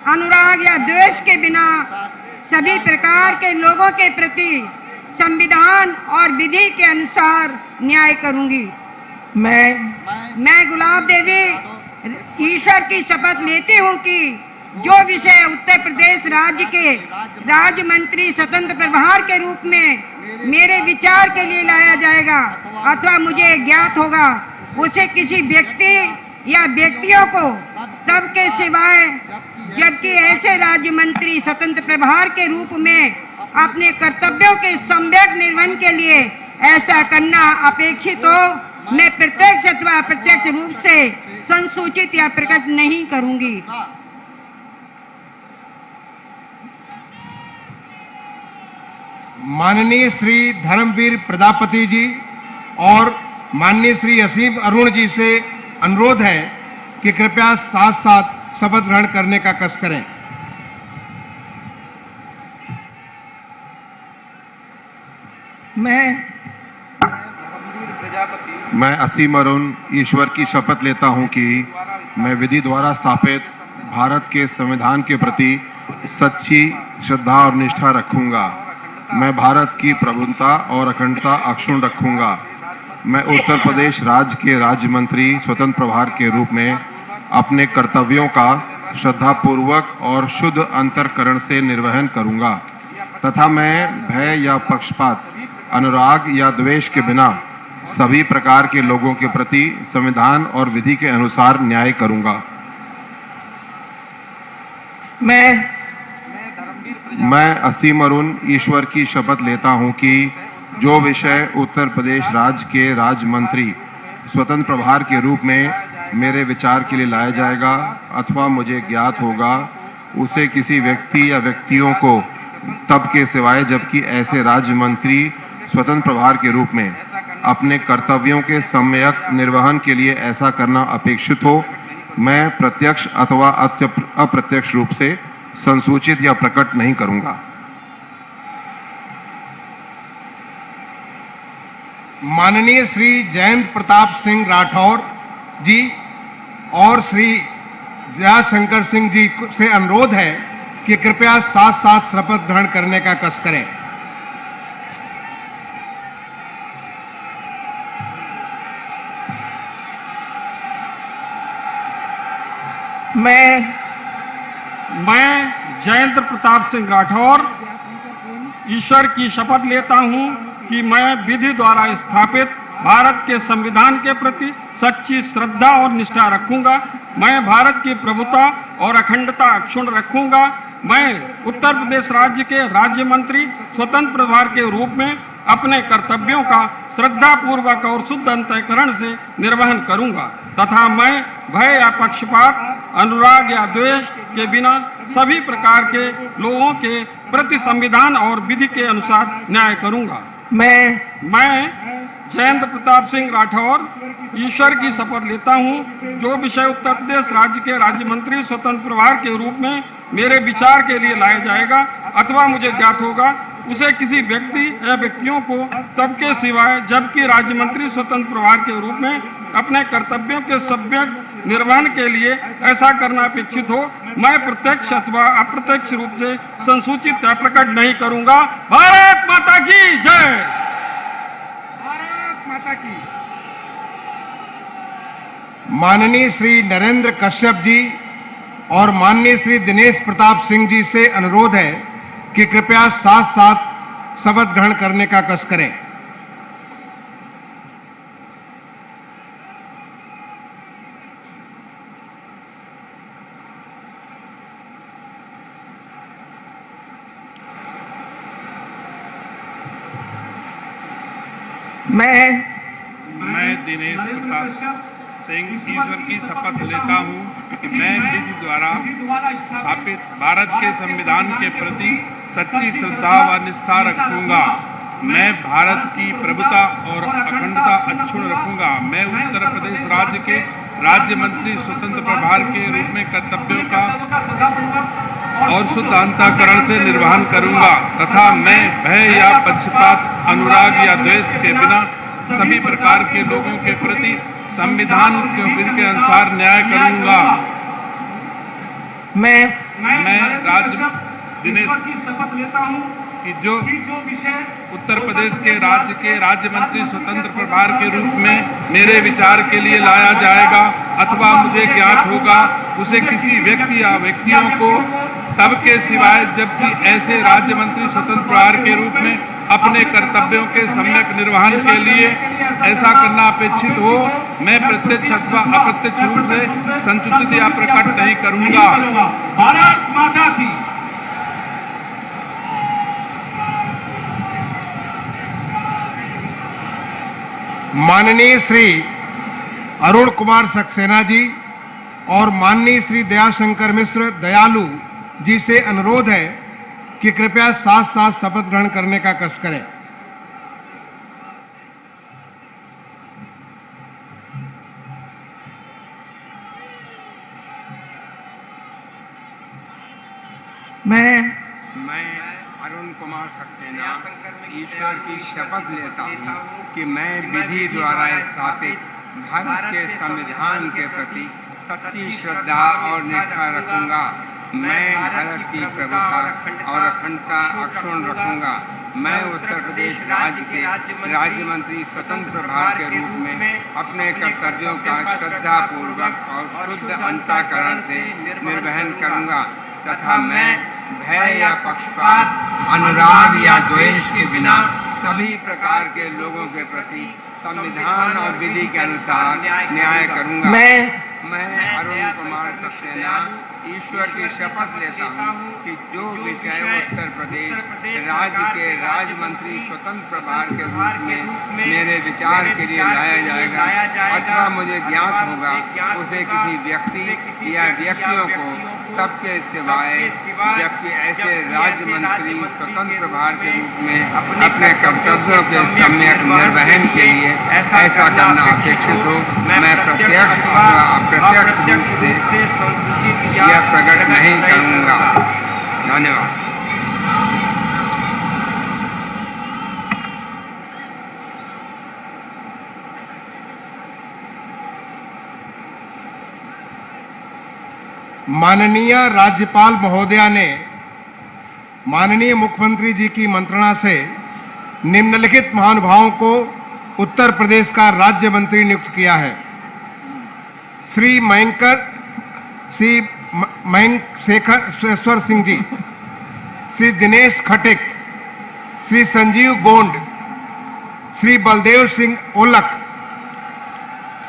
अनुराग या द्वेष के बिना सभी प्रकार के लोगों के प्रति संविधान और विधि के अनुसार न्याय करूंगी। मैं गुलाब देवी ईश्वर की शपथ लेती हूँ कि जो विषय उत्तर प्रदेश राज्य के राज्य मंत्री स्वतंत्र प्रभार के रूप में मेरे विचार के लिए लाया जाएगा अथवा मुझे ज्ञात होगा, उसे किसी व्यक्ति या व्यक्तियों को तब के सिवाय जबकि ऐसे राज्य मंत्री स्वतंत्र प्रभार के रूप में अपने कर्तव्यों के सम्यक निर्वहन के लिए ऐसा करना अपेक्षित हो, मैं प्रत्यक्ष अथवा अप्रत्यक्ष रूप से संसूचित या प्रकट नहीं करूंगी। माननीय श्री धर्मवीर प्रजापति जी और माननीय श्री असीम अरुण जी से अनुरोध है कि कृपया साथ साथ शपथ ग्रहण करने का कष्ट करें। मैं असीम अरुण ईश्वर की शपथ लेता हूं कि मैं विधि द्वारा स्थापित भारत के संविधान के प्रति सच्ची श्रद्धा और निष्ठा रखूंगा। मैं भारत की प्रभुता और अखंडता अक्षुण्ण रखूंगा। मैं उत्तर प्रदेश राज्य के राज्य मंत्री स्वतंत्र प्रभार के रूप में अपने कर्तव्यों का श्रद्धापूर्वक और शुद्ध अंतःकरण से निर्वहन करूंगा तथा मैं भय या पक्षपात, अनुराग या द्वेष के बिना सभी प्रकार के लोगों के प्रति संविधान और विधि के अनुसार न्याय करूंगा। मैं असीम अरुण ईश्वर की शपथ लेता हूं कि जो विषय उत्तर प्रदेश राज्य के राज्य मंत्री स्वतंत्र प्रभार के रूप में मेरे विचार के लिए लाया जाएगा अथवा मुझे ज्ञात होगा, उसे किसी व्यक्ति या व्यक्तियों को तब के सिवाय जबकि ऐसे राज्य मंत्री स्वतंत्र प्रभार के रूप में अपने कर्तव्यों के सम्यक निर्वहन के लिए ऐसा करना अपेक्षित हो, मैं प्रत्यक्ष अथवा अप्रत्यक्ष रूप से संसूचित या प्रकट नहीं करूंगा। माननीय श्री जयंत प्रताप सिंह राठौर जी और श्री जयाशंकर सिंह जी से अनुरोध है कि कृपया साथ साथ शपथ ग्रहण करने का कष्ट करें। मैं जयंत प्रताप सिंह राठौर ईश्वर की शपथ लेता हूं कि मैं विधि द्वारा स्थापित भारत के संविधान के प्रति सच्ची श्रद्धा और निष्ठा रखूंगा। मैं भारत की प्रभुता और अखंडता अक्षुण्ण रखूंगा। मैं उत्तर प्रदेश राज्य के राज्य मंत्री स्वतंत्र प्रभार के रूप में अपने कर्तव्यों का श्रद्धापूर्वक और शुद्ध अंतःकरण से निर्वहन करूंगा तथा मैं भय या पक्षपात, अनुराग या द्वेष के बिना सभी प्रकार के लोगों के प्रति संविधान और विधि के अनुसार न्याय करूंगा। मैं जयंत प्रताप सिंह राठौर ईश्वर की शपथ लेता हूं, जो विषय उत्तर प्रदेश राज्य के राज्य मंत्री स्वतंत्र प्रभार के रूप में मेरे विचार के लिए लाया जाएगा अथवा मुझे ज्ञात होगा, उसे किसी व्यक्ति या व्यक्तियों को तब के सिवाय जबकि राज्य मंत्री स्वतंत्र प्रभार के रूप में अपने कर्तव्यों के सम्यक निर्वहन के लिए ऐसा करना अपेक्षित हो, मैं प्रत्यक्ष अथवा अप्रत्यक्ष रूप से संसूचित या प्रकट नहीं करूंगा। भारत माता की जय। भारत माता की। माननीय श्री नरेंद्र कश्यप जी और माननीय श्री दिनेश प्रताप सिंह जी से अनुरोध है कि कृपया साथ साथ शपथ ग्रहण करने का कष्ट करें। मैं दिनेश प्रताप सिंह ईश्वर की शपथ लेता हूँ कि मैं विधि द्वारा स्थापित भारत के संविधान के प्रति सच्ची श्रद्धा व निष्ठा रखूंगा। मैं भारत की प्रभुता और अखंडता अक्षुण्ण रखूंगा। मैं उत्तर प्रदेश राज्य के राज्य मंत्री स्वतंत्र प्रभार के रूप में कर्तव्यों का और शुद्ध अंतःकरण से निर्वहन करूंगा तथा मैं भय या पक्षपात, अनुराग या द्वेष के बिना सभी प्रकार के लोगों के प्रति संविधान के विधि के अनुसार न्याय करूंगा। मैं दिनेश की शपथ लेता हूं कि जो विषय उत्तर प्रदेश के राज्य मंत्री स्वतंत्र प्रभार के रूप में मेरे विचार के लिए लाया जाएगा अथवा मुझे ज्ञात होगा, उसे किसी व्यक्ति या व्यक्तियों को तब के सिवाय जबकि ऐसे राज्य मंत्री स्वतंत्र प्रभार के रूप में अपने कर्तव्यों के सम्यक निर्वहन के लिए ऐसा करना अपेक्षित हो, मैं प्रत्यक्ष अथवा अप्रत्यक्ष रूप से संचित या प्रकट नहीं करूंगा। भारत माता की। माननीय श्री अरुण कुमार सक्सेना जी और माननीय श्री दयाशंकर मिश्र दयालु जी से अनुरोध है कि कृपया साथ साथ शपथ ग्रहण करने का कष्ट करें। मैं अरुण कुमार सक्सेना ईश्वर की शपथ लेता हूँ कि मैं विधि द्वारा स्थापित भारत के संविधान के प्रति सच्ची श्रद्धा और निष्ठा रखूंगा। मैं भारत की प्रभुता और अखंडता अक्षुण्ण रखूंगा। मैं उत्तर प्रदेश राज्य के राज्य मंत्री स्वतंत्र प्रभार के रूप में अपने कर्तव्यों का श्रद्धा पूर्वक और शुद्ध अंतःकरण से निर्वहन करूंगा तथा मैं भय या पक्षपात, अनुराग या द्वेष के बिना सभी प्रकार के लोगों के प्रति संविधान और विधि के अनुसार न्याय करूंगा। मैं अरुण कुमार सक्सेना ईश्वर की शपथ लेता हूँ कि जो विषय उत्तर प्रदेश राज्य के राज्य मंत्री स्वतंत्र प्रभार के रूप में मेरे विचार के लिए लाया जाएगा अथवा मुझे ज्ञात होगा, उसे किसी व्यक्ति या व्यक्तियों को तब के सिवाय जबकि ऐसे राज्य मंत्री स्वतंत्र प्रभार के रूप में अपने कर्तव्यों के सम्यक निर्वहन के लिए ऐसा करना अपेक्षित हो, मैं प्रत्यक्ष अथवा अप्रत्यक्ष रूप से संसूचित या प्रकट नहीं करूंगा। धन्यवाद। माननीय राज्यपाल महोदया ने माननीय मुख्यमंत्री जी की मंत्रणा से निम्नलिखित महानुभावों को उत्तर प्रदेश का राज्य मंत्री नियुक्त किया है। श्री मयंक शेखर सिंह जी, श्री दिनेश खटिक, श्री संजीव गोंड, श्री बलदेव सिंह ओलक,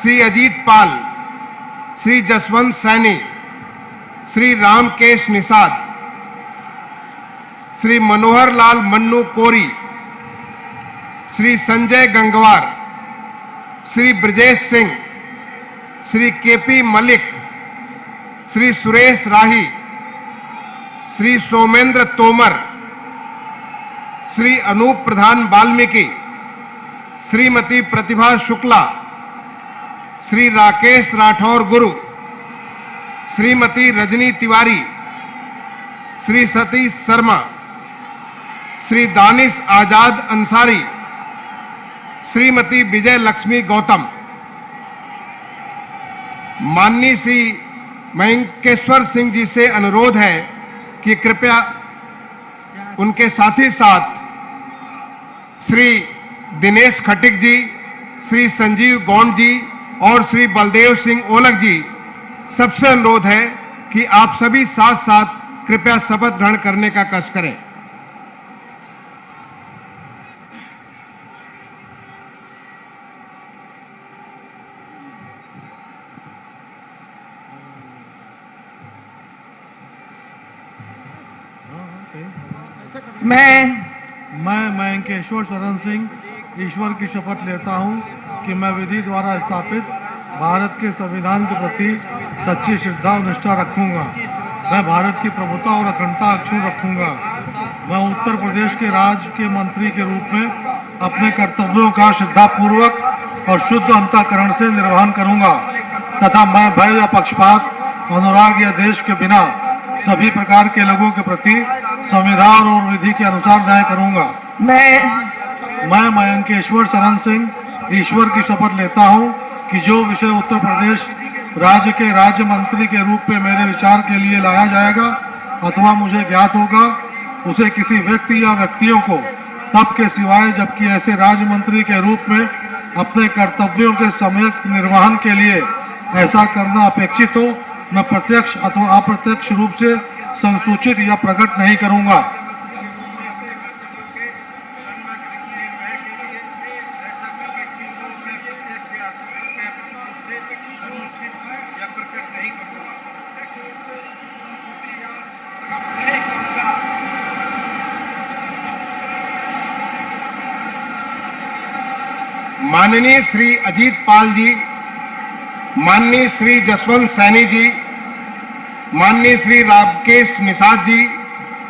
श्री अजीत पाल, श्री जसवंत सैनी, श्री रामकेश निषाद, श्री मनोहर लाल मन्नू कोरी, श्री संजय गंगवार, श्री ब्रजेश सिंह, श्री केपी मलिक, श्री सुरेश राही, श्री सोमेंद्र तोमर, श्री अनूप प्रधान वाल्मीकि, श्रीमती प्रतिभा शुक्ला, श्री राकेश राठौर गुरु, श्रीमती रजनी तिवारी, श्री सतीश शर्मा, श्री दानिश आजाद अंसारी, श्रीमती विजय लक्ष्मी गौतम। माननीय श्री मयंकेश्वर सिंह जी से अनुरोध है कि कृपया उनके साथ ही साथ श्री दिनेश खटिक जी, श्री संजीव गौंड जी और श्री बलदेव सिंह ओलक जी, सबसे अनुरोध है कि आप सभी साथ साथ कृपया शपथ ग्रहण करने का कष्ट करें। मैं मयंकेश्वर शरण सिंह ईश्वर की शपथ लेता हूँ कि मैं विधि द्वारा स्थापित भारत के संविधान के प्रति सच्ची श्रद्धा और निष्ठा रखूँगा। मैं भारत की प्रभुता और अखंडता अक्षुण्ण रखूँगा। मैं उत्तर प्रदेश के राज्य के मंत्री के रूप में अपने कर्तव्यों का श्रद्धापूर्वक और शुद्ध अंतःकरण से निर्वहन करूँगा तथा मैं भय या पक्षपात, अनुराग या देश के बिना सभी प्रकार के लोगों के प्रति संविधान और विधि के अनुसार न्याय करूँगा। मैं मयंकेश्वर शरण सिंह ईश्वर की शपथ लेता हूँ कि जो विषय उत्तर प्रदेश राज्य के राज्य मंत्री के रूप में मेरे विचार के लिए लाया जाएगा अथवा मुझे ज्ञात होगा, उसे किसी व्यक्ति या व्यक्तियों को तब के सिवाय जबकि ऐसे राज्य मंत्री के रूप में अपने कर्तव्यों के सम्यक निर्वहन के लिए ऐसा करना अपेक्षित हो, मैं प्रत्यक्ष अथवा अप्रत्यक्ष रूप से संसूचित या प्रकट नहीं करूँगा। माननीय श्री अजीत पाल जी, माननीय श्री जसवंत सैनी जी, माननीय श्री राकेश निषाद जी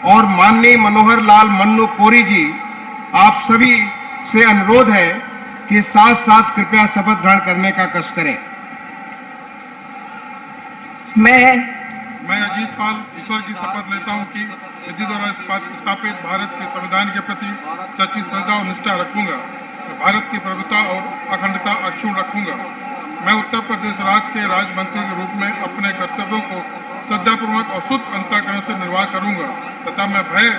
और माननीय मनोहर लाल मन्नू कोरी जी, आप सभी से अनुरोध है कि साथ साथ कृपया शपथ ग्रहण करने का कष्ट करें। मैं अजीत पाल ईश्वर की शपथ लेता हूं कि विधि द्वारा स्थापित भारत के संविधान के प्रति सच्ची श्रद्धा और निष्ठा रखूंगा। भारत की प्रभुता और अखंडता अक्षुण्ण रखूंगा। मैं उत्तर प्रदेश राज्य के राज्य मंत्री के रूप में अपने कर्तव्यों को श्रद्धापूर्वक और शुद्ध अंतःकरण से निर्वाह करूंगा तथा मैं भय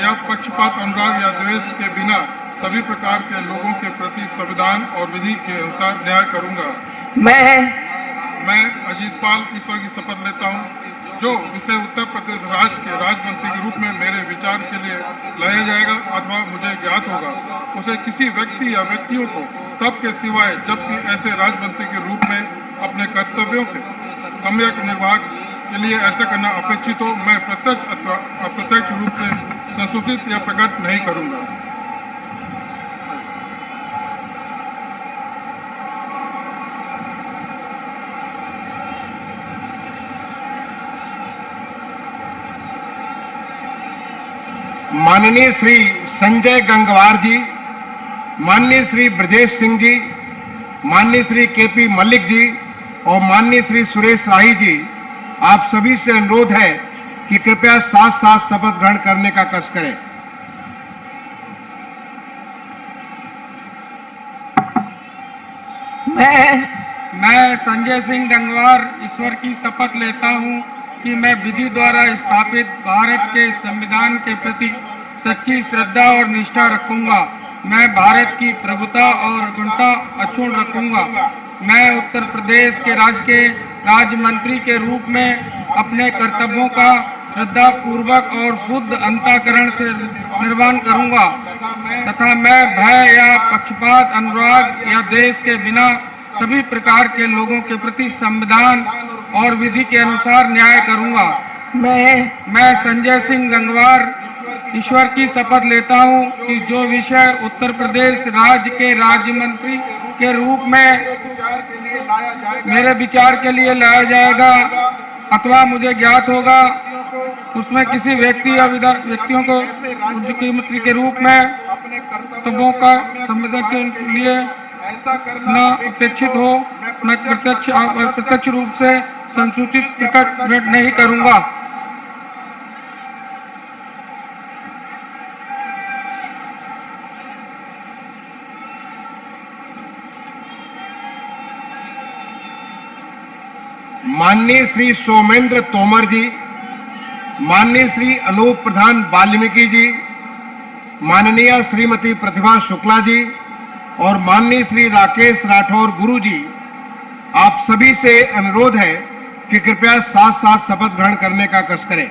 या पक्षपात, अनुराग या द्वेष के बिना सभी प्रकार के लोगों के प्रति संविधान और विधि के अनुसार न्याय करूंगा। मैं अजीत पाल ईश्वर की शपथ लेता हूं जो विषय उत्तर प्रदेश राज्य के राज्य मंत्री के रूप में मेरे विचार के लिए लाया जाएगा अथवा मुझे ज्ञात होगा, उसे किसी व्यक्ति या व्यक्तियों को तब के सिवाय जबकि ऐसे राज्य मंत्री के रूप में अपने कर्तव्यों के सम्यक निर्वाह के लिए ऐसा करना अपेक्षित हो, मैं प्रत्यक्ष अथवा अप्रत्यक्ष रूप से संसूचित या प्रकट नहीं करूंगा। माननीय श्री संजय गंगवार जी, माननीय श्री ब्रजेश सिंह जी, माननीय श्री केपी मल्लिक जी और माननीय श्री सुरेश राही जी, आप सभी से अनुरोध है कि कृपया साथ साथ शपथ ग्रहण करने का कष्ट करें। मैं संजय सिंह गंगवार ईश्वर की शपथ लेता हूं कि मैं विधि द्वारा स्थापित भारत के संविधान के प्रति सच्ची श्रद्धा और निष्ठा रखूंगा। मैं भारत की प्रभुता और अखंडता अक्षुण्ण रखूंगा। मैं उत्तर प्रदेश के राज्य मंत्री के रूप में अपने कर्तव्यों का श्रद्धा पूर्वक और शुद्ध अंतःकरण से निर्वहन करूंगा तथा मैं भय या पक्षपात, अनुराग या द्वेष के बिना सभी प्रकार के लोगों के प्रति संविधान और विधि के अनुसार न्याय करूंगा। मैं संजय सिंह गंगवार ईश्वर की शपथ लेता हूं कि जो विषय उत्तर प्रदेश राज्य के राज्य मंत्री के रूप में मेरे विचार के लिए लाया जाएगा अथवा मुझे ज्ञात होगा, उसमें किसी व्यक्ति या व्यक्तियों को मुख्यमंत्री के रूप में कर्तव्यों का संविधान के लिए न अपेक्षित हो, मैं प्रत्यक्ष रूप से संसूचित प्रकट नहीं करूंगा। माननीय श्री सोमेंद्र तोमर जी, माननीय श्री अनूप प्रधान वाल्मीकि जी, माननीय श्रीमती प्रतिभा शुक्ला जी और माननीय श्री राकेश राठौर गुरु जी, आप सभी से अनुरोध है कि कृपया साथ साथ शपथ ग्रहण करने का कष्ट करें।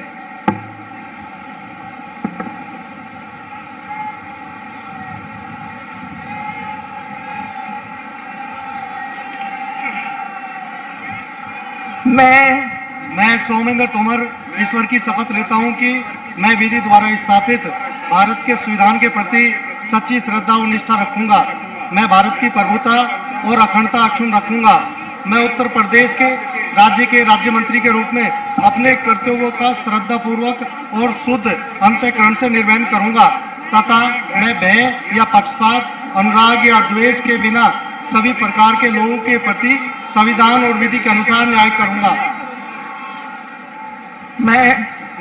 मैं सोमेंद्र तोमर ईश्वर की शपथ लेता हूं कि मैं विधि द्वारा स्थापित भारत के संविधान के प्रति सच्ची श्रद्धा और निष्ठा रखूंगा। मैं भारत की प्रभुता और अखंडता अक्षुण्ण रखूंगा। मैं उत्तर प्रदेश के राज्य मंत्री के रूप में अपने कर्तव्यों का श्रद्धापूर्वक और शुद्ध अंतःकरण से निर्वहन करूंगा तथा मैं भय या पक्षपात, अनुराग या द्वेष के बिना सभी प्रकार के लोगों के प्रति संविधान और विधि के अनुसार न्याय करूंगा।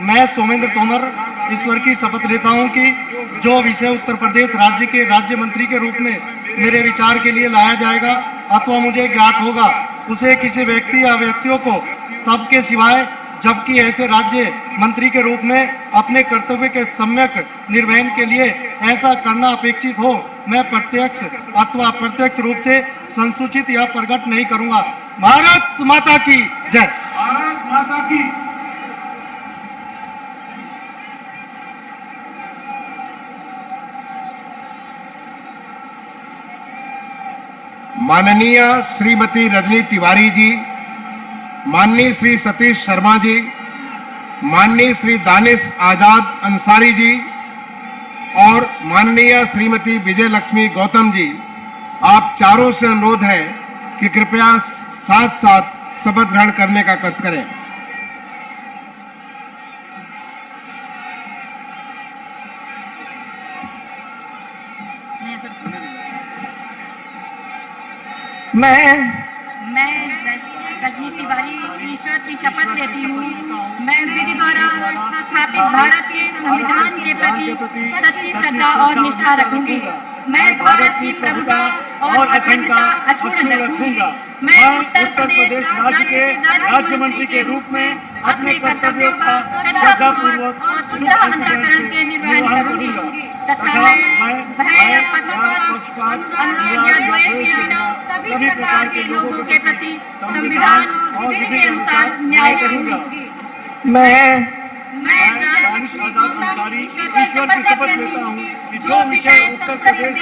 मैं सोमेंद्र तोमर ईश्वर की शपथ लेता हूं कि जो विषय उत्तर प्रदेश राज्य के राज्य मंत्री के रूप में मेरे विचार के लिए लाया जाएगा अथवा मुझे ज्ञात होगा, उसे किसी व्यक्ति या व्यक्तियों को तब के सिवाय जबकि ऐसे राज्य मंत्री के रूप में अपने कर्तव्य के सम्यक निर्वहन के लिए ऐसा करना अपेक्षित हो, मैं प्रत्यक्ष अथवा अप्रत्यक्ष रूप से संसूचित या प्रकट नहीं करूंगा। भारत माता की जय। भारत माता की। माननीय श्रीमती रजनी तिवारी जी, माननीय श्री सतीश शर्मा जी, माननीय श्री दानिश आजाद अंसारी जी और माननीय श्रीमती विजय लक्ष्मी गौतम जी, आप चारों से अनुरोध है कि कृपया साथ साथ शपथ ग्रहण करने का कष्ट करें। मैं रजनी तिवारी ईश्वर की शपथ लेती हूँ। मैं विधि द्वारा स्थापित भारत के संविधान के प्रति सच्ची श्रद्धा और निष्ठा रखूंगी। मैं भारत की प्रभुता और अखंडता अक्षुण्ण रखूंगी। मैं उत्तर प्रदेश राज्य के राज्य मंत्री के रूप में अपने कर्तव्यों का श्रद्धापूर्वक और शुद्ध अंतःकरण से निर्वहन करूंगी तथा मैं भय, पक्षपात, अनुराग या द्वेष के बिना सभी प्रकार के लोगों के प्रति संविधान और विधि के अनुसार न्याय करूंगी। मैं ईश्वर की शपथ लेता हूँ कि जो विषय उत्तर प्रदेश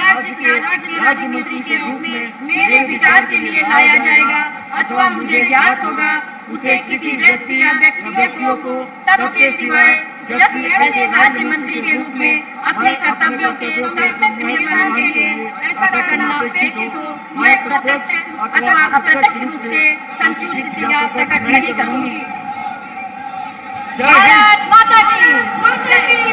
राज्य मंत्री के रूप में मेरे विचार के लिए लाया जाएगा अथवा मुझे ज्ञात होगा, उसे किसी व्यक्ति या व्यक्तियों को तब के सिवाय जब ऐसे राज्य मंत्री के रूप में अपने कर्तव्यों के सम्यक निर्वहन के लिए ऐसा करना अपेक्षित हो, मैं प्रत्यक्ष अथवा अप्रत्यक्ष रूप से संसूचित या प्रकट नहीं करूंगी। भारत माता की।